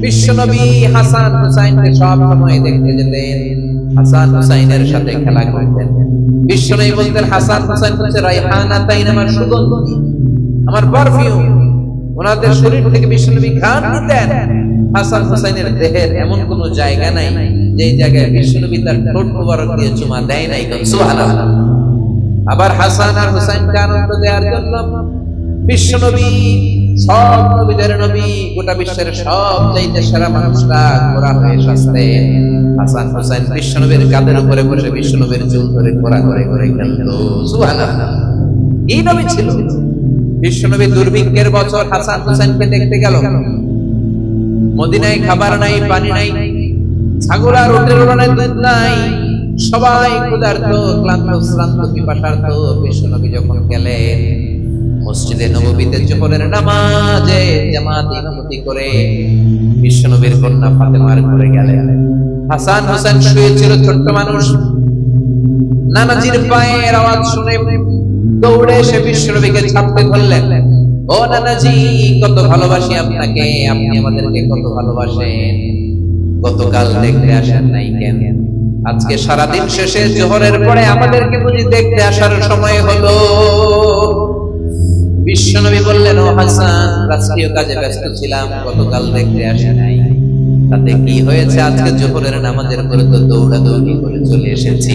বিশ্বনবী হাসান হুসাইনকে সব সময় দেখতে যেতেন, হাসান হুসাইনের সাথে খেলা করতেন। বিশ্বনবী বলতেন হাসান হুসাইন হচ্ছে রাইহানাতাইন, আমার সুগন্ধি, আমার পারফিউম। ওনাদের শরীর থেকে বিশ্বনবী ঘ্রাণ নিতেন। হাসান হুসাইনের দেহের এমন কোন জায়গা নাই যে জায়গায় বিশ্বনবী তার ঠোঁট মোবারক দিয়ে চুমা দেয় নাই। সুবহানাল্লাহ। আবার হাসান আর হুসাইনকে আনন্দ দেওয়ার জন্য বিশ্বনবী, সব নবীদের নবী, গোটা বিশ্বের সব চাইতে সেরা মানুষরা ঘোড়া হয়ে সাজতে হাসান হুসাইন বিশ্বনবীর কাঁধের উপরে বসে বিশ্বনবীর চুল ধরে ঘোড়া করে করে খেলতো। সুবহানাল্লাহ। এই নবী ছিল। বিশ্বনবী দুর্ভিক্ষের বছর হাসান হুসাইনকে দেখতে গেল। মদিনায় খাবার নাই, পানি নাই, ছাগল আর উটের উড়ানের দুধ নাই, সবাই ক্ষুধার্ত, ক্লান্ত, শ্রান্ত, পিপাসার্ত। বিশ্বনবী যখন গেলেন মসজিদে নববীতে জোহরের নামাজে জামাত ইমামতি করে বিশ্বনবীর কন্যা ফাতেমার ঘরে গেলেন। হাসান হুসাইন শুয়েছিল, ছোট্ট মানুষ। নানাজির পায়ের আওয়াজ শুনে দৌড়ে এসে বিশ্বনবীকে চাপতে ধরলেন। ও নানাজি, কত ভালোবাসি আপনাকে, আপনি আমাদেরকে কত ভালোবাসেন, গতকাল দেখতে আসেন নাই কেন? আজকে সারাদিন শেষে জোহরের পরে আমাদেরকে বুঝি দেখতে আসার সময় হলো? বিশ্বনবী বললেন, ও হাসান, রাষ্ট্রীয় কাজে ব্যস্ত ছিলাম, গতকাল দেখতে আসে নাই। তাতে কি হয়েছে? আজকে জোহরের নামাজের পরে তো দৌড়াদৌড়ি করে চলে এসেছি।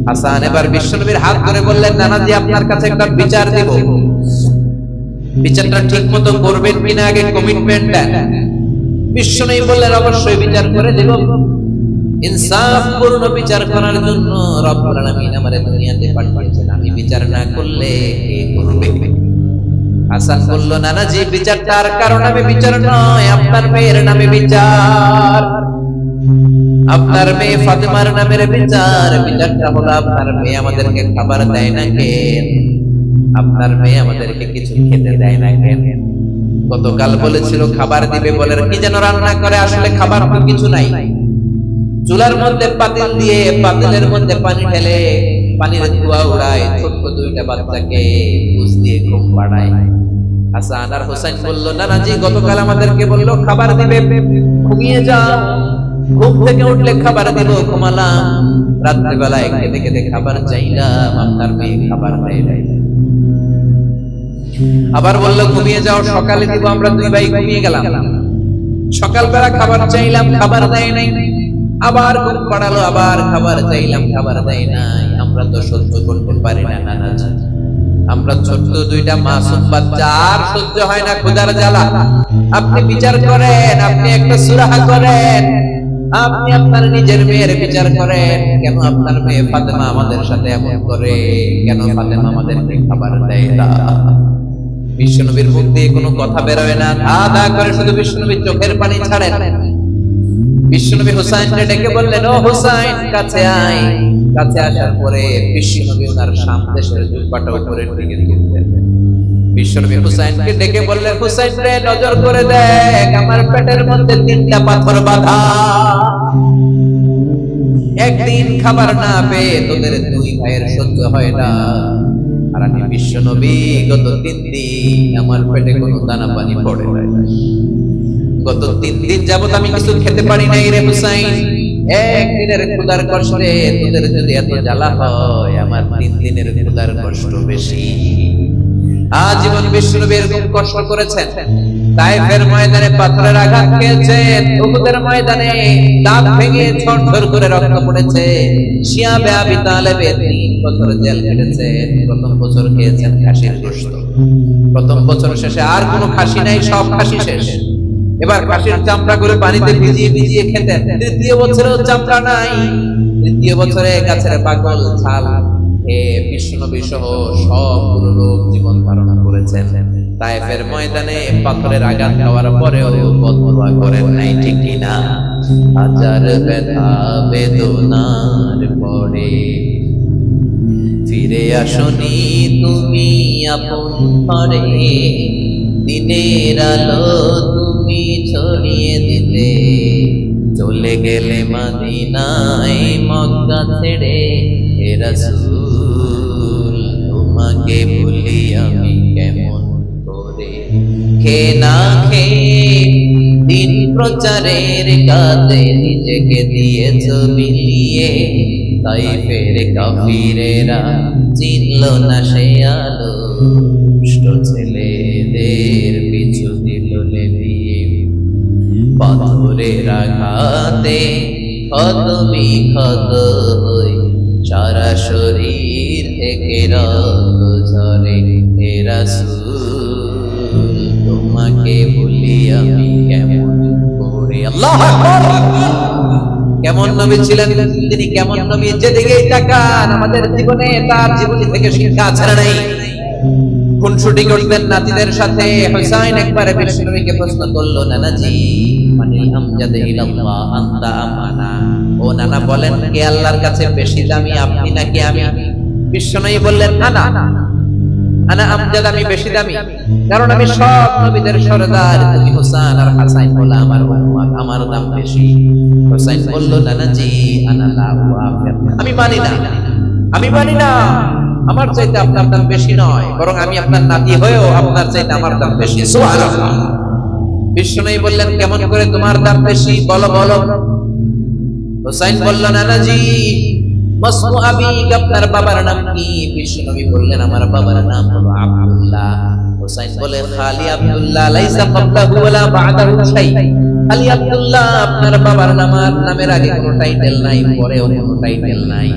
হাসান এবার বিশ্বনবীর হাত ধরে বললেন, নানাজি, আপনার কাছে একটা বিচার দেব, বিচারটা ঠিক মতো করবেন কিনা আগে কমিটমেন্ট দেন। বিশ্বনবী বললেন, অবশ্যই বিচার করে দেব। ইনসাফপূর্ণ বিচার করার জন্য রব্বুল আলামিন আমারে দুনিয়াতে পাঠিয়েছেন, আমি বিচার না করলে কে করবে? হাসান বলল, নানাজি, বিচারটা আর কারণ নামে বিচার নয়, আপনার মেয়ের নামে বিচার, আপনার মেয়ে ফাতেমার নামের বিচার। বিচারটা হলো আপনার মেয়ে আমাদেরকে খাবার দেয় না কেন? আপনার মেয়ে আমাদেরকে কিছু খেতে দেয় না কেন? গতকাল বলেছিল খাবার দিবে, বলে কি যেন রান্না করে, আসলে খাবার তো কিছু নাই। চুলার মধ্যে পাতিল দিয়ে পাতিলের মধ্যে পানি ঢেলে পানির ধোঁয়া উড়ায়, ছোট্ট দুইটা বাচ্চাকে বুঝ দিয়ে ঘুম পাড়ায়। হাসান আর হুসাইন বলল, নানাজি, গতকাল আমাদেরকে বললো খাবার দিবে, ঘুমিয়ে যাও, ঘুম থেকে উঠলে খাবার দিব, ঘুমালাম। রাত্রে বেলায় খেতে খেতে খাবার চাইলাম, আপনার মেয়ে খাবার দেয় নাই। আবার বললো ঘুমিয়ে যাও, সকালে দিব, আমরা দুই ভাই ঘুমিয়ে গেলাম। সকালবেলা খাবার চাইলাম, খাবার দেয় নাই। আবার ঘুম পাড়ালো, আবার খাবার চাইলাম, খাবার দেয় নাই। আমরা তো সহ্য করতে পারি না নানাজি, আমরা ছোট্ট দুইটা মাসুম বাচ্চা, আর সহ্য হয় না ক্ষুধার জ্বালা। আপনি বিচার করেন, আপনি একটা সুরাহা করেন, আপনি আপনার নিজের মেয়ের বিচার করেন। কেন আপনার মেয়ে ফাতেমা আমাদের সাথে এমন করে? কেন ফাতেমা আমাদেরকে খাবার দেয় না? বিশ্বনবীর মুখ দিয়ে কোনো কথা বেরোয় না, ধা ধা করে শুধু বিশ্বনবীর চোখের পানি ছাড়েন। বিশ্বনবী হুসাইনকে ডেকে বললেন, ও হুসাইন, কাছে আয়। কাছে আসার পরে বিশ্বনবী ওনার সামদেশের জুব্বাটা উপরে দিকে তুললেন। বিশ্বনবী হুসাইনকে ডেকে বললেন, হুসাইন রে, নজর করে দেখ, আমার পেটের মধ্যে 3টা পাথর বাঁধা। একদিন খাবার না পেয়ে তোদের দুই ভাইয়ের সহ্য হয় না, আর আমি বিশ্বনবী গত 3 দিন আমার পেটে কোনো দানা পানি পড়ে নাই। গত 3 দিন যাবত আমি কিছু খেতে পারি নাই রে হুসাইন। একদিনের ক্ষুধার কষ্টে তোদের যদি এত জ্বালা হয়, আমার 3 দিনের ক্ষুধার কষ্ট বেশি। আজীবন বিশ্বনবী এরকম কষ্ট করেছেন। তায়েফের ময়দানে পাথরের আঘাত খেয়েছেন, উহুদের ময়দানে দাঁত ভেঙে ঝরঝর করে রক্ত পড়েছে। শিয়াবে আবি তালেবে 3 বছর জেল কেটেছেন। প্রথম বছর খেয়েছেন খাসির গোশত। প্রথম বছর শেষে আর কোনো খাসি নাই, সব খাসি শেষ। এবার খাসির চামড়া করে পানিতে ভিজিয়ে ভিজিয়ে খেতেন। তৃতীয় বছরেও চামড়া নাই। তৃতীয় বছরে গাছের পাগল ছাল বিশ্বনবী সহ সবগুলো লোক জীবন ধারণা করেছেন। তায়েফের ময়দানে পাথরের আঘাত খাওয়ার পরেও বদদুয়া করেন নাই, ঠিক কিনা? হাজার ব্যথা বেদনার পরে ফিরে আসনি তুমি আপন ঘরে, দিনের আলো তুমি ছড়িয়ে দিতে, চলে গেলে মদিনায় মক্কা ছেড়ে। হে রাসূল, তোমাকে ভুলি আমি কেমন করে? খে না খে দিন প্রচারের কাজে নিজেকে দিয়েছ বিলিয়ে, তাইফের কাফিরেরা চিনল না সে আলো, দুষ্ট ছেলেদের পিছু দিল লেলিয়ে। পাথরের আঘাতে ক্ষত বিক্ষত হই, সারা শরীর থেকে রক্ত ঝরে। হে রাসূল তোমাকে ভুলি আমি কেমন করে। আল্লাহু আকবার। কেমন নবী ছিলেন তিনি, কেমন নবী যেদিকেই তাকান আমাদের জীবনে তার জীবনী থেকে শিক্ষা ছাড়া নেই। খুনসুটি করতেন নাতিদের সাথে। হুসাইন একবার বিশ্বনবীকে প্রশ্ন করলো, নানাজি মানিল আমজাদ ইলাল্লাহ আনতা আমানা, ও নানা বলেন কে আল্লাহর কাছে বেশি দামি, আপনি নাকি আমি? বিশ্বনবী বললেন, আনা আনা আমজাদ, আমি বেশি দামি, কারণ আমি সব নবীদের সরদার। তুমি হুসাইন আর হাসান বলে আমার উম্মত, আমার দাম বেশি। হুসাইন বলল, নানাজি আনা লা ওয়াফির, আমি মানি না, আমি মানি না, আমার চাইতে আপনার দাম বেশি নয়, বরং আমি আপনার নাতি হয়েও আপনার চাইতে আমার দাম বেশি। সুবহানাল্লাহ। বিশ্বনবী বললেন, কেমন করে তোমার দাম বেশি, বলো বলো। হুসাইন বলল, নানাজি মাসমু আবিক, আপনার বাবার নাম কি? বিশ্বনবী বললেন, আমার বাবার নাম হলো আব্দুল্লাহ। হুসাইন বলে, খালি আব্দুল্লাহ, লাইসা ক্বাবলাহু ওয়ালা বা'দাহু শাই। খালি আব্দুল্লাহ, আপনার বাবার নামের আগে কোনো টাইটেল নাই, পরেও কোনো টাইটেল নাই।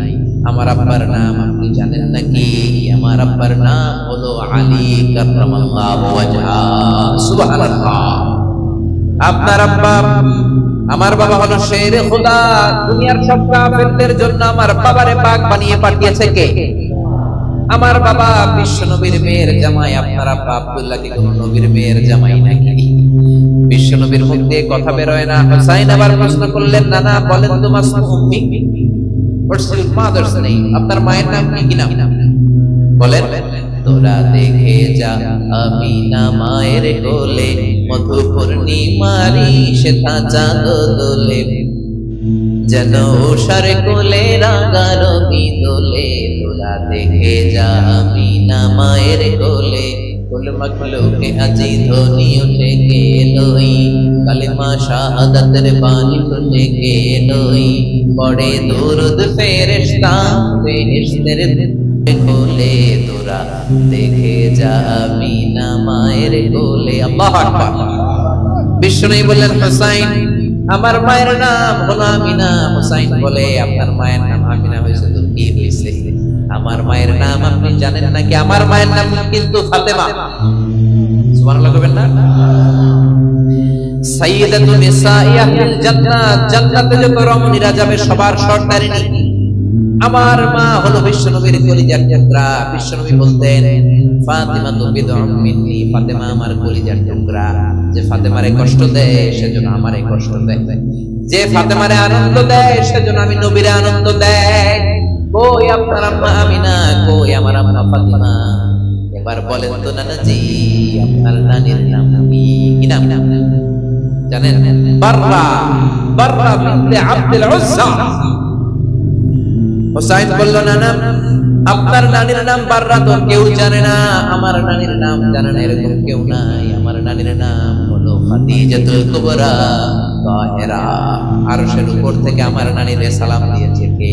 আমার আব্বার নাম আপনি জানেন নাকি? আমার আব্বার নাম হলো আলী কাররামাল্লাহু ওয়াজহা। সুবহানাল্লাহ। আপনার আব্বা, আমার বাবা হলো শেরে খোদা। দুনিয়ার সব কাফেরদের জন্য আমার বাবারে পাক বানিয়ে পাঠিয়েছে কে? আমার বাবা বিশ্বনবীর মেয়ের জামাই। আপনার আব্বা আব্দুল্লাহ কি কোন নবীর মেয়ের জামাই নাকি? বিশ্বনবীর মুখ দিয়ে কথা বের হয় না। হুসাইন আবার প্রশ্ন করলেন, নানা বলেন তো মাসমু উম্মি, হোয়াটস ইওর মাদারস নেম, আপনার মায়ের নাম কি নাম বলেন। তোরা দেখে যা আমিনা মায়ের কোলে, মধু পূর্ণিমারি সেথা চাঁদ দোলে, যেন উষার কোলে রাঙা রবি দোলে। তোরা দেখে যা আমিনা মায়ের কোলে, কুল মখলুকে আজি ধ্বনি উঠে গেলই, কালিমা শাহাদাতের বাণী ফুটে গেলই। পড়ে দুরুদ ফেরেশতা বেহেশতের কোলে, তোরা দেখে যা আমিনা মায়ের কোলে। আল্লাহু আকবার। বিশ্বনবী বললেন, হুসাইন আমার মায়ের নাম হলো আমিনা। হুসাইন বলে, আপনার মায়ের নাম আমিনা হয়েছে তো কি হয়েছে? আমার মায়ের নাম আপনি জানেন নাকি? আমার মায়ের নাম কিন্তু ফাতেমা। সুবহানাল্লাহ বলবেন না? সাইয়্যিদাতু নিসাই আহলিল জান্নাত, জান্নাতে যত রমণীরা যাবে সবার সর্দারিনী আমার মা হলো বিশ্বনবীর কলিজার টুকরা। বিশ্বনবী বলতেন, ফাতিমা তু বিদউম মিন্নি, ফাতেমা আমার কলিজার টুকরা। যে ফাতেমারে কষ্ট দেয় সেজন্য আমারে কষ্ট দেয়, যে ফাতেমারে আনন্দ দেয় সেজন্য আমি নবীরে আনন্দ দেয়। কই আপনার আম্মা আমিনা, কই আমার আম্মা ফাতিমা? এবার বলেন তো নানাজি, আপনার নানির নাম কি নাম জানেন? বাররা, বাররা বিনতে আব্দুল উজ্জা। হুসাইন বলল, নানা আপনার নানির নাম বাররা তো কেউ জানে না। আমার নানির নাম জানে না এরকম কেউ নাই। আমার নানির নাম হলো খাদিজাতুল কুবরা তাহেরা। আরশের উপর থেকে আমার নানিরে সালাম দিয়েছে কে?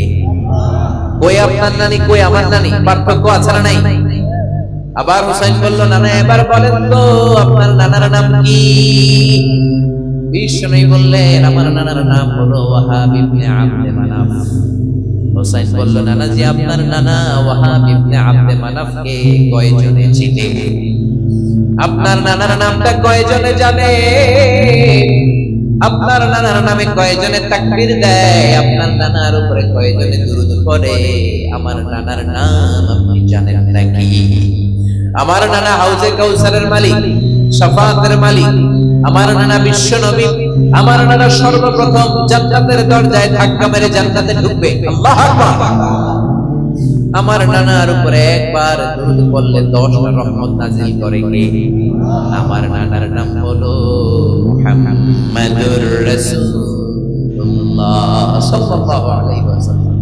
কই আপনার নানি, কই আমার নানি? পার্থক্য আছে না নাই? আবার হুসাইন বলল, নানা এবার বলেন তো আপনার নানার নাম কি? বিশ্বনবী বললেন, আমার নানার নাম হলো ওয়াহাব ইবনে আব্দে মানাফ। হুসাইন বলল, নানাজি আপনার নানা ওয়াহাব ইবনে আব্দে মানাফকে কয়জনে চিনে? আপনার নানার নামটা কয়জনে জানে? আপনার নানার নামে কয়জনে তাকবীর দেয়? আপনার নানার উপরে কয়জনে দুরূদ পড়ে? আমার নানার নাম আপনি জানেন নাকি? আমার নানা হাউজে কাউসারের মালিক, শাফাআতের মালিক। আমার নানা বিশ্ব নবী। আমার নানা সর্বপ্রথম জান্নাতের দরজায় ধাক্কা মেরে জান্নাতে ঢুকবে। আল্লাহু আকবার। আমার নানার উপরে একবার দুরূদ পড়লে 10টা রহমত নাযিল করে কে? আমার নানার নাম হলো মুহাম্মাদুর রাসূলুল্লাহ সাল্লাল্লাহু আলাইহি ওয়াসাল্লাম।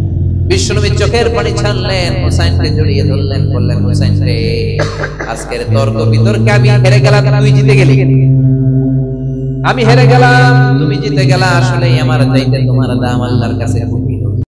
বিশ্বনবী চোখের পানি ছাড়লেন, হুসাইনকে জড়িয়ে ধরলেন, বললেন, হুসাইন রে, আজকের তর্ক বিতর্কে আমি হেরে গেলাম, তুই জিতে গেলি। আমি হেরে গেলাম, তুমি জিতে গেলা, আসলেই আমার চাইতে তোমার দাম আল্লাহর কাছে খুব